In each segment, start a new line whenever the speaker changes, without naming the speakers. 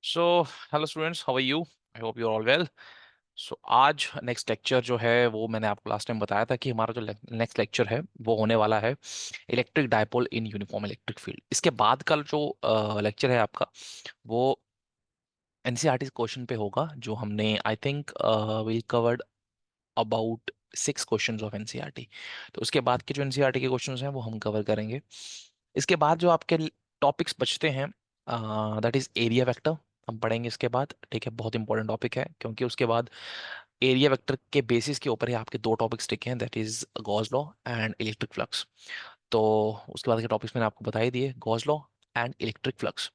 So hello students, how are you? I hope you are all well. So आज next lecture जो है वो मैंने आपको लास्ट टाइम बताया था कि हमारा जो नेक्स्ट लेक्चर है वो होने वाला है electric dipole in uniform electric field. इसके बाद का जो लेक्चर है आपका वो एनसीईआरटी क्वेश्चन पे होगा, जो हमने I think we covered about 6 questions of NCERT. तो उसके बाद के जो एनसीईआरटी के क्वेश्चंस हैं वो हम कवर करेंगे। इसके बाद जो आपके टॉपिक्स बचते हैं दैट इज एरिया वेक्टर, हम पढ़ेंगे इसके बाद। ठीक है, बहुत इंपॉर्टेंट टॉपिक है क्योंकि उसके बाद एरिया वेक्टर के बेसिस के ऊपर ही आपके दो टॉपिक्स टिके हैं, that is Gauss law and electric flux. तो उसके बाद के टॉपिक्स मैंने आपको बता ही दिए, Gauss law and electric flux.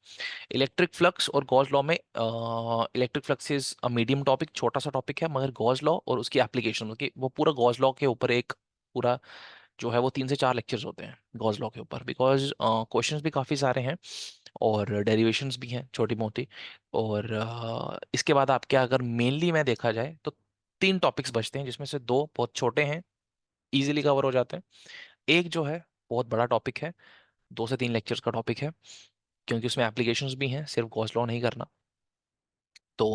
Electric flux और गॉस लॉ में electric flux is a medium topic, छोटा सा टॉपिक है, मगर गॉस लॉ और उसकी एप्लीकेशन की वो पूरा गॉस लॉ के ऊपर एक पूरा जो है वो 3 से 4 लेक्चर्स होते हैं गॉस लॉ के ऊपर, बिकॉज क्वेश्चंस भी काफ़ी सारे हैं और डेरिवेशंस भी हैं छोटी मोटी। और इसके बाद आपके अगर मेनली मैं देखा जाए तो 3 टॉपिक्स बचते हैं, जिसमें से 2 बहुत छोटे हैं, इजीली कवर हो जाते हैं। एक जो है बहुत बड़ा टॉपिक है, 2 से 3 लेक्चर्स का टॉपिक है, क्योंकि उसमें एप्लीकेशंस भी हैं, सिर्फ गॉस लॉ नहीं करना। तो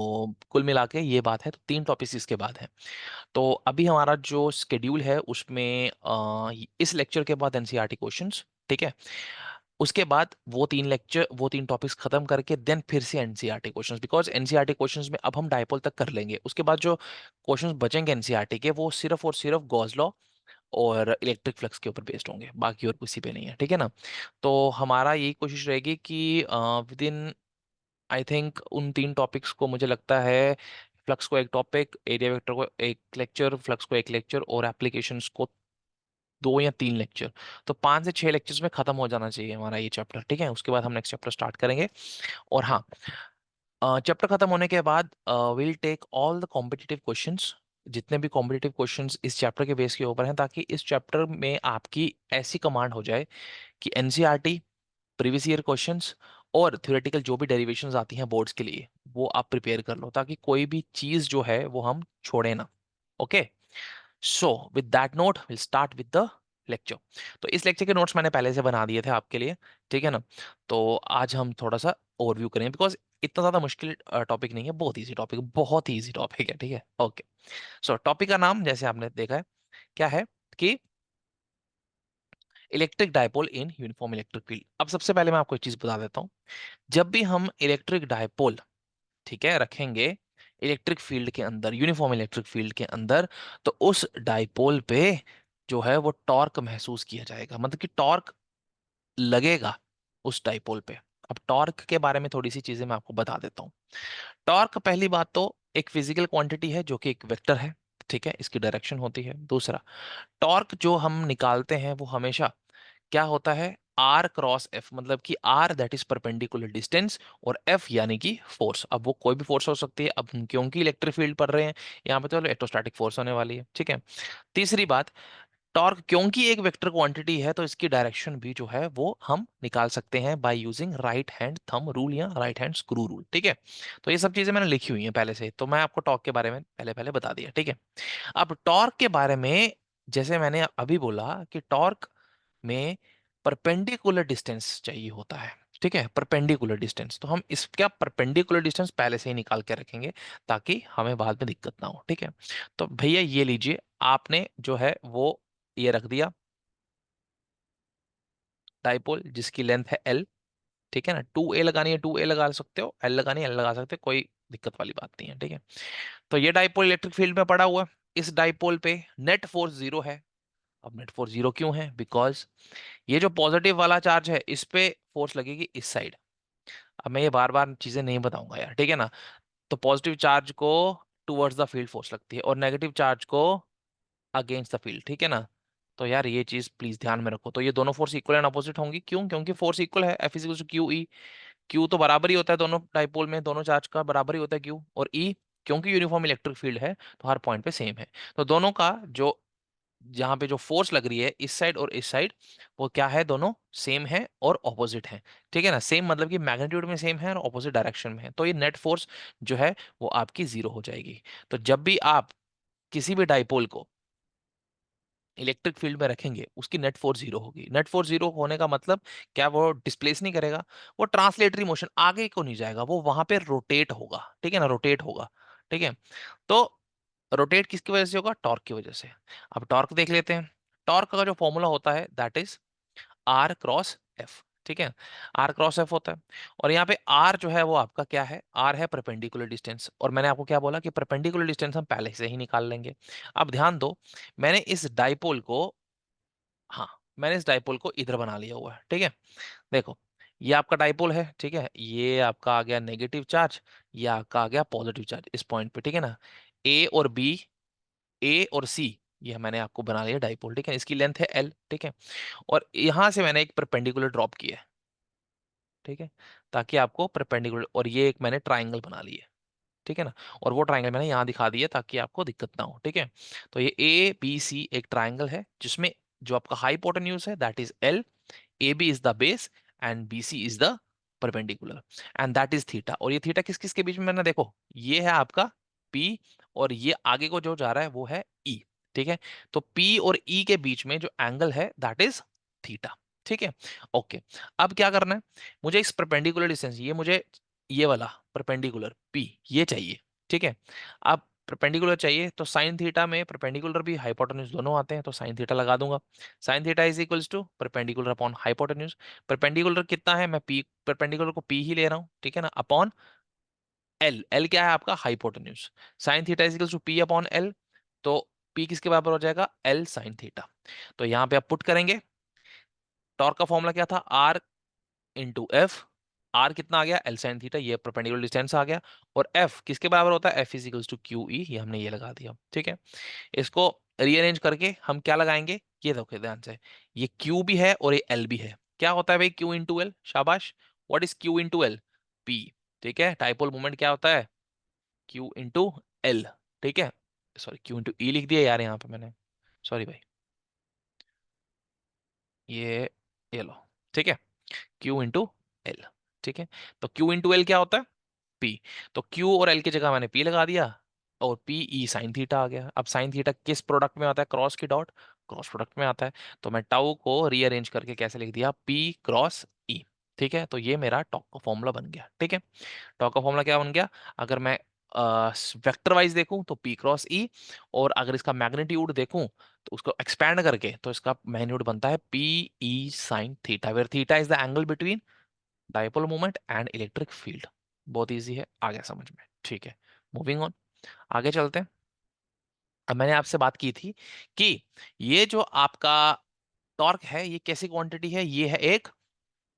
कुल मिला के ये बात है, तो 3 टॉपिक्स इसके बाद हैं। तो अभी हमारा जो स्केड्यूल है उसमें इस लेक्चर के बाद एनसीईआरटी क्वेश्चंस, ठीक है। उसके बाद वो 3 टॉपिक्स खत्म करके देन फिर से NCERT questions, because NCERT questions में अब हम डायपोल तक कर लेंगे। उसके बाद जो क्वेश्चंस बचेंगे एनसीईआरटी के वो सिर्फ और सिर्फ गॉस लॉ और इलेक्ट्रिक फ्लक्स के ऊपर बेस्ड होंगे, बाकी और किसी पे नहीं है, ठीक है ना। तो हमारा यही कोशिश रहेगी कि विद इन आई थिंक उन 3 टॉपिक्स को, मुझे लगता है फ्लक्स को एक टॉपिक, एरिया वेक्टर को एक लेक्चर, फ्लक्स को एक लेक्चर और एप्लीकेशंस को 2 या 3 लेक्चर, तो 5 से 6 लेक्चर्स में खत्म हो जाना चाहिए हमारा ये चैप्टर, ठीक है। उसके बाद हम नेक्स्ट चैप्टर स्टार्ट करेंगे। और हाँ, चैप्टर खत्म होने के बाद will take all the competitive questions, जितने भी कॉम्पिटिटिव क्वेश्चंस इस चैप्टर के बेस के ऊपर हैं, ताकि इस चैप्टर में आपकी ऐसी कमांड हो जाए कि एनसीईआरटी, प्रीवियस ईयर क्वेश्चंस और थ्योरेटिकल जो भी डेरिवेशंस आती हैं बोर्ड्स के लिए, वो आप प्रिपेयर कर लो, ताकि कोई भी चीज जो है वो हम छोड़े ना। Okay, so with that note will start with the lecture. तो इस लेक्चर के नोट्स मैंने पहले से बना दिए थे आपके लिए, ठीक है ना। तो आज हम थोड़ा सा ओवरव्यू करेंगे, बिकॉज इतना ज्यादा मुश्किल टॉपिक नहीं है, बहुत इजी टॉपिक, बहुत ही इजी टॉपिक है, ठीक है। ओके, सो टॉपिक का नाम जैसे आपने देखा है क्या है कि electric dipole in uniform electric field. अब सबसे पहले मैं आपको एक चीज बता देता हूँ, जब भी हम इलेक्ट्रिक डायपोल, ठीक है, रखेंगे इलेक्ट्रिक फील्ड के अंदर, यूनिफॉर्म इलेक्ट्रिक फील्ड के अंदर, तो उस डायपोल पे जो है वो टॉर्क महसूस किया जाएगा, मतलब कि टॉर्क लगेगा उस डायपोल पे। अब टॉर्क के बारे में थोड़ी सी चीजें मैं आपको बता देता हूँ। टॉर्क, पहली बात तो एक फिजिकल क्वांटिटी है जो कि एक वेक्टर है, ठीक है, इसकी डायरेक्शन होती है। दूसरा, टॉर्क जो हम निकालते हैं वो हमेशा क्या होता है, आर क्रॉस एफ, मतलब कि R that is perpendicular distance और एफ यानी कि फोर्स। अब वो कोई भी फोर्स हो सकती है, अब हम क्योंकि इलेक्ट्रिक फील्ड पढ़ रहे हैं यहाँ पे, तो इलेक्ट्रोस्टैटिक फोर्स होने वाली है, ठीक है। तीसरी बात, टॉर्क क्योंकि एक वेक्टर क्वांटिटी है तो इसकी डायरेक्शन भी जो है वो हम निकाल सकते हैं by using right hand thumb rule या राइट हैंड स्क्रू रूल, ठीक है। तो ये सब चीजें मैंने लिखी हुई हैं पहले से, तो मैं आपको टॉर्क के बारे में पहले पहले बता दिया, ठीक है। अब टॉर्क के बारे में, जैसे मैंने अभी बोला कि टॉर्क में परपेंडिकुलर डिस्टेंस चाहिए होता है, ठीक है, परपेंडिकुलर डिस्टेंस, तो हम इसका परपेंडिकुलर डिस्टेंस पहले से ही निकाल के रखेंगे ताकि हमें बाद में दिक्कत ना हो, ठीक है। तो भैया ये लीजिए, आपने जो है वो ये रख दिया डाइपोल जिसकी लेंथ है एल, ठीक है ना। 2a लगानी है 2a लगा सकते हो, एल लगानी है एल लगा सकते हो, कोई दिक्कत वाली बात नहीं है, ठीक है। तो ये डाइपोल इलेक्ट्रिक फील्ड में पड़ा हुआ है, इस डाइपोल पे नेट फोर्स 0 है। अब नेट फोर्स 0 क्यों है, बिकॉज ये जो पॉजिटिव वाला चार्ज है इस पे फोर्स लगेगी इस साइड। अब मैं ये बार बार चीजें नहीं बताऊंगा यार, ठीक है ना। तो पॉजिटिव चार्ज को टुवर्ड्स द फील्ड फोर्स लगती है और नेगेटिव चार्ज को अगेंस्ट द फील्ड, ठीक है ना। तो यार ये चीज प्लीज ध्यान में रखो, तो ये दोनों फोर्स इक्वल एंड अपोजिट होंगी, क्यों, क्योंकि फोर्स इक्वल है, F is Q E. Q तो बराबर ही होता है दोनों डाइपोल में, दोनों चार्ज का बराबर ही होता है क्यू और ई, क्योंकि यूनिफॉर्म इलेक्ट्रिक फील्ड है तो हर पॉइंट पे सेम है। तो दोनों का जो जहां पे जो फोर्स लग रही है इस साइड और इस साइड, वो क्या है, दोनों सेम है और ऑपोजिट है, ठीक है ना। सेम मतलब कि मैग्नीट्यूड में सेम है और ऑपोजिट डायरेक्शन में है, तो ये नेट फोर्स जो है वो आपकी 0 हो जाएगी। तो जब भी आप किसी भी डाइपोल को इलेक्ट्रिक फील्ड में रखेंगे उसकी नेट फोर्स जीरो होगी। नेट फोर्स जीरो होने का मतलब क्या, वो डिस्प्लेस नहीं करेगा, वो ट्रांसलेटरी मोशन आगे को नहीं जाएगा, वो वहां पे रोटेट होगा, ठीक है ना, रोटेट होगा। ठीक है, तो रोटेट किसकी वजह से होगा, टॉर्क की वजह से। अब टॉर्क देख लेते हैं। टॉर्क का जो फॉर्मूला होता है that is R cross F. ठीक है, आर क्रॉस एफ होता है। और यहाँ पे आर जो है वो आपका क्या है, आर है परपेंडिकुलर डिस्टेंस, और मैंने आपको क्या बोला कि परपेंडिकुलर डिस्टेंस हम पहले से ही निकाल लेंगे। अब ध्यान दो, मैंने इस डाइपोल को, हाँ, मैंने इस डाइपोल को इधर बना लिया हुआ है। ठीक है, देखो, ये आपका डाइपोल है, ठीक है, ये आपका आ गया नेगेटिव चार्ज, ये आपका आ गया पॉजिटिव चार्ज इस पॉइंट पे। ठीक है ना, ए और बी, ए और सी, ये मैंने आपको बना लिया डाइपोल। ठीक है, इसकी लेंथ है एल। ठीक है, और यहां से मैंने एक परपेंडिकुलर ड्रॉप किया है। ठीक है, ताकि आपको परपेंडिकुलर, और ये एक मैंने ट्राइंगल बना लिया है। ठीक है ना, और वो ट्राइंगल मैंने यहाँ दिखा दिया ताकि आपको दिक्कत ना हो। ठीक है, तो ये ए बी सी एक ट्राइंगल है जिसमें जो आपका हाइपोटेन्यूज है that is L, A B is the base and B C is the perpendicular, and that is theta. और ये थीटा किस किस के बीच में, मैंने देखो, ये है आपका पी, और ये आगे को जो जा रहा है वो है ई। ठीक है, तो पी और ई के बीच में जो एंगल है दैट इज थीटा। ठीक है, ओके। अब क्या करना है, मुझे इस परपेंडिकुलर डिस्टेंस, ये मुझे ये वाला परपेंडिकुलर पी ये चाहिए। ठीक है, अब परपेंडिकुलर चाहिए तो साइन थीटा में परपेंडिकुलर भी हाइपोटेन्यूज दोनों आते हैं, तो साइन थीटा लगा दूंगा। Sine theta is equals to perpendicular upon hypotenuse. Perpendicular कितना है, मैं पी, परपेंडिकुलर को पी ही ले रहा हूँ, ठीक है ना, अपॉन एल। एल क्या है आपका, hypotenuse. Sine theta is equals to P upon L, तो पी किसके बराबर हो जाएगा, एल साइन थीटा। तो यहाँ पे आप पुट करेंगे, टॉर्क का फॉर्मूला क्या था, आर इंटू एफ। आर कितना आ गया, एल साइन थीटा, ये परपेंडिकुलर डिस्टेंस आ गया। और एफ किसके बराबर होता है, F is equals to Q E, ये हमने ये लगा दिया। ठीक है, इसको रीअरेंज करके हम क्या लगाएंगे, ये देखो ध्यान से, ये Q भी है और ये L भी है। क्या होता है भाई Q इंटू एल, शाबाश। What is Q into L, P। ठीक है, डाइपोल मोमेंट क्या होता है, Q इंटू एल। ठीक है, सॉरी Q इंटू ई लिख दिया यार यहाँ पे मैंने, सॉरी भाई, ये ये लो। ठीक है, Q इंटू एल। ठीक है, तो Q इंटू एल क्या होता है, P। तो Q और L की जगह मैंने P लगा दिया, और P E साइन थीटा आ गया। अब साइन थीटा किस प्रोडक्ट में आता है, क्रॉस की डॉट, क्रॉस प्रोडक्ट में आता है। तो मैं टाउ को रीअरेंज करके कैसे लिख दिया, P क्रॉस E। ठीक है, तो ये मेरा टॉक का फॉर्मूला बन गया। ठीक है, टॉक का फॉर्मूला क्या बन गया, अगर मैं वेक्टर वाइज देखूं तो P क्रॉस E, और अगर इसका मैग्नीट्यूड देखूं तो उसको एक्सपैंड करके तो इसका मैग्नीट्यूड बनता है P E sine theta, where theta is the angle between dipole moment and electric field. बहुत इजी है, आ गया समझ में। ठीक है, मूविंग ऑन, आगे चलते हैं। अब मैंने आपसे बात की थी कि ये जो आपका टॉर्क है ये कैसी क्वांटिटी है, ये है एक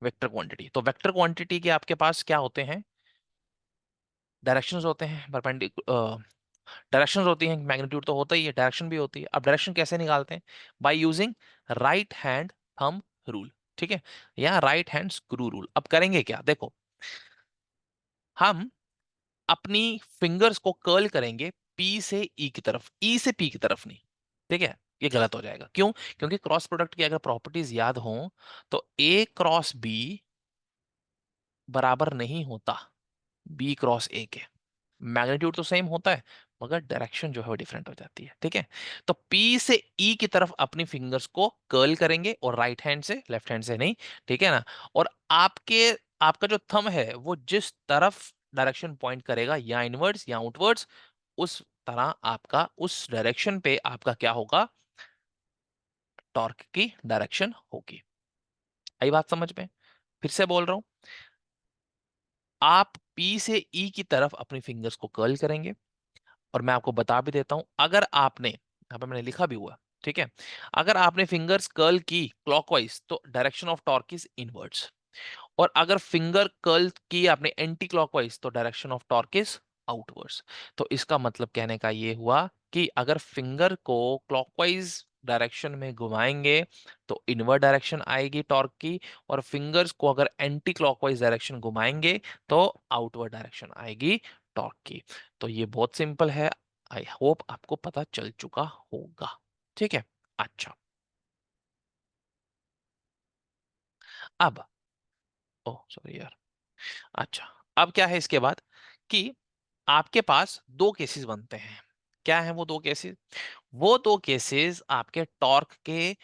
वेक्टर क्वांटिटी। तो वेक्टर क्वांटिटी के आपके पास क्या होते हैं, डायरेक्शंस होते हैं, परपेंडिकुलर डायरेक्शंस होती हैं, मैग्नीट्यूड तो होता ही है, डायरेक्शन भी होती है। अब डायरेक्शन कैसे निकालते हैं, by using right hand thumb rule. ठीक है, या राइट हैंड स्क्रू रूल। अब करेंगे क्या, देखो, हम अपनी फिंगर्स को कर्ल करेंगे पी से ई की तरफ, ई से पी की तरफ नहीं। ठीक है, ये गलत हो जाएगा, क्यों, क्योंकि क्रॉस प्रोडक्ट की अगर प्रॉपर्टीज याद हो तो ए क्रॉस बी बराबर नहीं होता बी क्रॉस ए के। मैग्नीट्यूड तो सेम होता है मगर डायरेक्शन जो है वो डिफरेंट हो जाती है। ठीक है, तो पी से ई की तरफ अपनी फिंगर्स को कर्ल करेंगे, और राइट हैंड से, लेफ्ट हैंड से नहीं। ठीक है ना, और आपके आपका जो थंब है वो जिस तरफ डायरेक्शन पॉइंट करेगा, या इनवर्ड्स या आउटवर्ड्स, उस तरह आपका उस डायरेक्शन पे आपका क्या होगा, टॉर्क की डायरेक्शन होगी। आई बात समझ में, फिर से बोल रहा हूं, आप पी से ई की तरफ अपनी फिंगर्स को कर्ल करेंगे, और मैं आपको बता भी देता हूं, अगर आपने यहाँ पे मैंने लिखा भी हुआ, ठीक है, अगर आपने फिंगर्स कर्ल की क्लॉकवाइज तो direction of torque is inwards, और अगर फिंगर कर्ल की आपने एंटी क्लॉकवाइज तो direction of torque is outwards. तो इसका मतलब कहने का ये हुआ कि अगर फिंगर को क्लॉकवाइज डायरेक्शन में घुमाएंगे तो इनवर्ड डायरेक्शन आएगी टॉर्क की, और फिंगर्स को अगर एंटी क्लॉकवाइज डायरेक्शन घुमाएंगे तो आउटवर्ड डायरेक्शन आएगी टॉर्क की। तो ये बहुत सिंपल है, आई होप आपको पता चल चुका होगा। ठीक है, अच्छा, अब, ओह सॉरी यार, अच्छा, अब क्या है इसके बाद कि आपके पास दो केसेस बनते हैं। क्या है वो दो केसेस? वो दो केसेस आपके टॉर्क के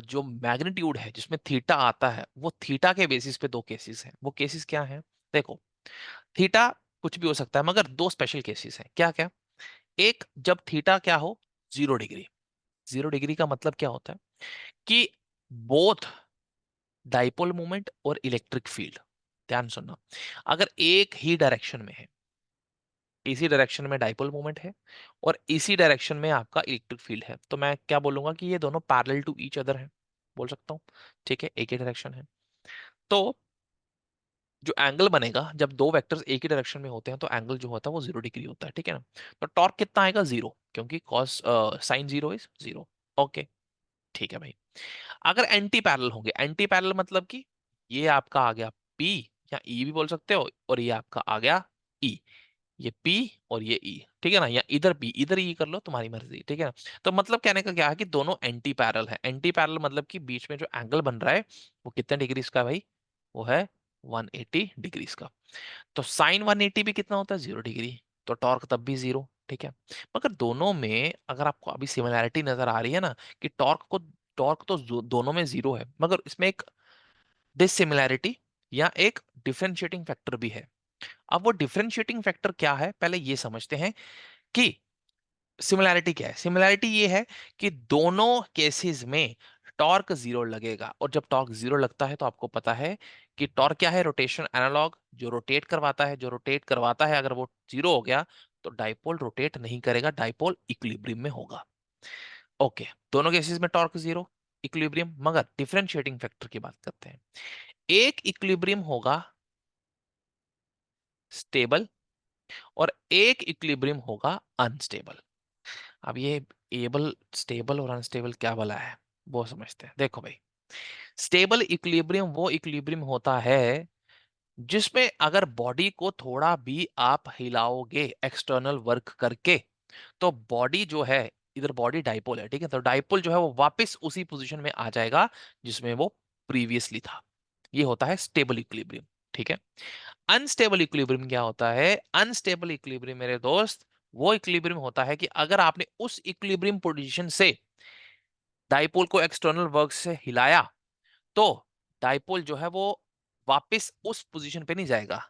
जो मैग्नीट्यूड है जिसमें थीटा आता है, वो थीटा के बेसिस पे दो केसेस हैं। वो केसेस क्या हैं? देखो, थीटा कुछ भी हो सकता है, मगर दो स्पेशल केसेस हैं। क्या क्या? एक, जब थीटा क्या हो, 0 डिग्री। 0 डिग्री का मतलब क्या होता है कि बोथ डाइपोल मोमेंट और इलेक्ट्रिक फील्ड, ध्यान सुनना, अगर एक ही डायरेक्शन में है, इसी डायरेक्शन में डाइपोल मोमेंट है और इसी डायरेक्शन में आपका इलेक्ट्रिक फील्ड है, तो मैं क्या बोलूंगा कि ये दोनों पैरेलल टू ईच अदर है, बोल सकता हूँ। ठीक है, एक ही डायरेक्शन है। तो जो एंगल बनेगा जब दो वेक्टर्स एक ही डायरेक्शन में होते हैं, तो एंगल जो होता है वो 0 डिग्री होता है। ठीक है ना? तो टॉर्क कितना आएगा? 0, क्योंकि कॉस साइन 0 इज 0। ओके, ठीक है भाई। अगर एंटी पैरेलल होंगे, एंटी पैरेलल मतलब कि ये आपका आ गया P, या E भी बोल सकते हो, और ये आपका आ गया E, ये P और ये E, ठीक है ना? या इधर P इधर E कर लो, तुम्हारी मर्जी। ठीक है ना? तो मतलब कहने का क्या है कि दोनों एंटी पैरेलल है। एंटी पैरेलल मतलब कि बीच में जो एंगल बन रहा है वो कितने डिग्रीज का है भाई? वो है 180 डिग्रीज का। तो साइन 180 भी कितना होता है? 0 डिग्री। तो टॉर्क तब भी 0। ठीक है, मगर दोनों में अगर आपको अभी सिमिलैरिटी नजर आ रही है ना, कि टॉर्क तो दोनों में 0 है, मगर इसमें एक डिसिमिलैरिटी या एक डिफरेंशिएटिंग फैक्टर भी है। अब वो डिफरेंशिएटिंग फैक्टर क्या है, पहले ये समझते हैं कि सिमिलैरिटी क्या है। सिमिलैरिटी ये है कि दोनों केसेस में टॉर्क 0 लगेगा, और जब टॉर्क 0 लगता है तो आपको पता है कि टॉर्क क्या है? रोटेशन एनालॉग, जो रोटेट करवाता है, जो रोटेट करवाता है, अगर वो 0 हो गया तो डाइपोल रोटेट नहीं करेगा, डाइपोल इक्विलिब्रियम में होगा। ओके, दोनों केसेस में टॉर्क 0, इक्विलिब्रियम। मगर डिफरेंशिएटिंग फैक्टर की बात करते हैं। एक इक्विलिब्रियम होगा स्टेबल और एक इक्विलिब्रियम होगा अनस्टेबल। अब ये एबल, स्टेबल और अनस्टेबल क्या भला है, वो समझते हैं। देखो भाई, स्टेबल इक्विलिब्रियम वो इक्विलिब्रियम होता है जिसमें अगर बॉडी को थोड़ा भी आप हिलाओगे एक्सटर्नल वर्क करके, तो बॉडी जो है, इधर बॉडी डाइपोल है, ठीक है, तो डाइपोल जो है वो वापस उसी पोजीशन में आ जाएगा जिसमें वो प्रीवियसली था। ये होता है स्टेबल इक्विलिब्रियम। ठीक है। अनस्टेबल इक्विलिब्रियम क्या होता है? अनस्टेबल इक्विलिब्रियम मेरे दोस्त वो इक्विलिब्रियम होता है कि अगर आपने उस इक्विलिब्रियम पोजीशन से डाइपोल को एक्सटर्नल वर्क से हिलाया, तो डाइपोल जो है वो वापस उस पोजीशन पे नहीं जाएगा,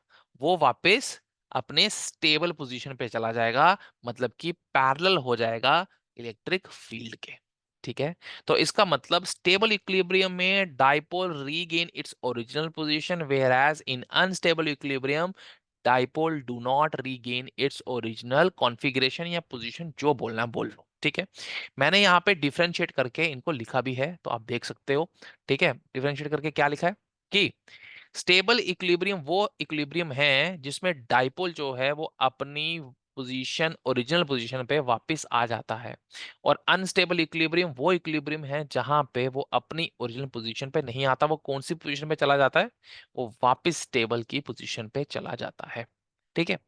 वो वापस अपने स्टेबल पोजीशन पे चला जाएगा, मतलब कि पैरेलल हो जाएगा इलेक्ट्रिक फील्ड के। ठीक है, तो इसका मतलब स्टेबल इक्विलिब्रियम में dipole regain its original position, where as in unstable equilibrium dipole do not regain its original configuration या पोजीशन, जो बोलना है बोल लो। ठीक है, मैंने यहाँ पे डिफरेंशिएट करके इनको लिखा भी है, तो आप देख सकते हो। ठीक है, डिफरेंशिएट करके क्या लिखा है कि स्टेबल इक्विलिब्रियम वो इक्विलिब्रियम है जिसमें डाइपोल जो है वो अपनी पोजीशन, ओरिजिनल पोजीशन पे वापस आ जाता है, और अनस्टेबल इक्विलिब्रियम वो इक्विलिब्रियम है जहां पे वो अपनी ओरिजिनल पोजीशन पे नहीं आता। वो कौन सी पोजीशन पे चला जाता है? वो वापस स्टेबल की पोजीशन पे चला जाता है। ठीक है,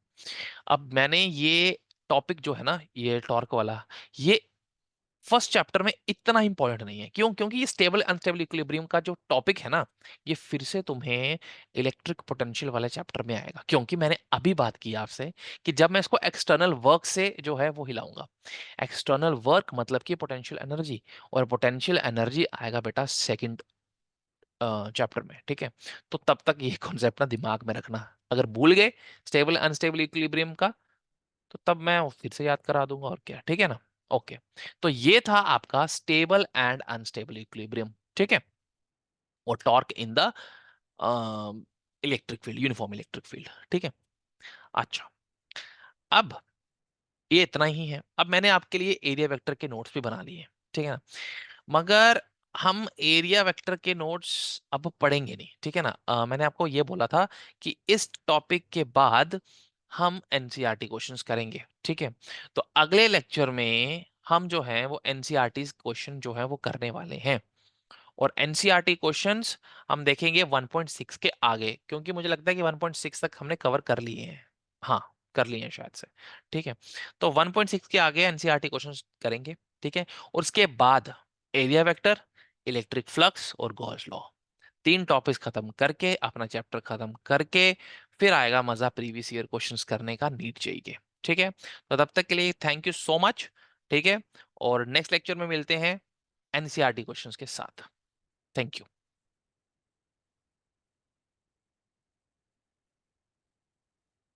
अब मैंने ये टॉपिक जो है ना, ये टॉर्क वाला, ये फर्स्ट चैप्टर में इतना इंपॉर्टेंट नहीं है। क्यों? क्योंकि ये स्टेबल अनस्टेबल इक्विलिब्रियम का जो टॉपिक है ना, ये फिर से तुम्हें इलेक्ट्रिक पोटेंशियल वाले चैप्टर में आएगा, क्योंकि मैंने अभी बात की आपसे कि जब मैं इसको एक्सटर्नल वर्क से जो है वो हिलाऊंगा। एक्सटर्नल वर्क मतलब कि पोटेंशियल एनर्जी, और पोटेंशियल एनर्जी आएगा बेटा सेकंड चैप्टर में। ठीक है, तो तब तक ये कॉन्सेप्ट ना दिमाग में रखना। अगर भूल गए स्टेबल अनस्टेबल इक्विलिब्रियम का, तो तब मैं वो फिर से याद करा दूंगा, और क्या। ठीक है ना? ओके, तो ये था आपका स्टेबल एंड अनस्टेबल इक्विलिब्रियम। ठीक है, और torque in the electric field, uniform electric field. ठीक है, अच्छा, अब ये इतना ही है। अब मैंने आपके लिए एरिया वेक्टर के नोट्स भी बना लिए, ठीक है ना, मगर हम एरिया वेक्टर के नोट्स अब पढ़ेंगे नहीं। ठीक है ना? मैंने आपको ये बोला था कि इस टॉपिक के बाद हम एनसीईआरटी क्वेश्चंस करेंगे। ठीक है, तो अगले लेक्चर में हम जो है वो एनसीईआरटी क्वेश्चन जो है वो करने वाले हैं, और एनसीईआरटी क्वेश्चंस हम देखेंगे 1.6 के आगे, क्योंकि मुझे लगता है कि 1.6 तक हमने कवर कर लिए हैं। हाँ, कर लिए हैं शायद से। ठीक है, तो 1.6 के आगे एनसीईआरटी क्वेश्चंस करेंगे। ठीक है, और उसके बाद एरिया वेक्टर, इलेक्ट्रिक फ्लक्स और गॉस लॉ, तीन टॉपिक्स खत्म करके अपना चैप्टर खत्म करके फिर आएगा मजा प्रीवियस ईयर क्वेश्चंस करने का नीट जेईई के। ठीक है, तो तब तक के लिए थैंक यू सो मच। ठीक है, और नेक्स्ट लेक्चर में मिलते हैं एनसीईआरटी क्वेश्चंस के साथ। Thank you.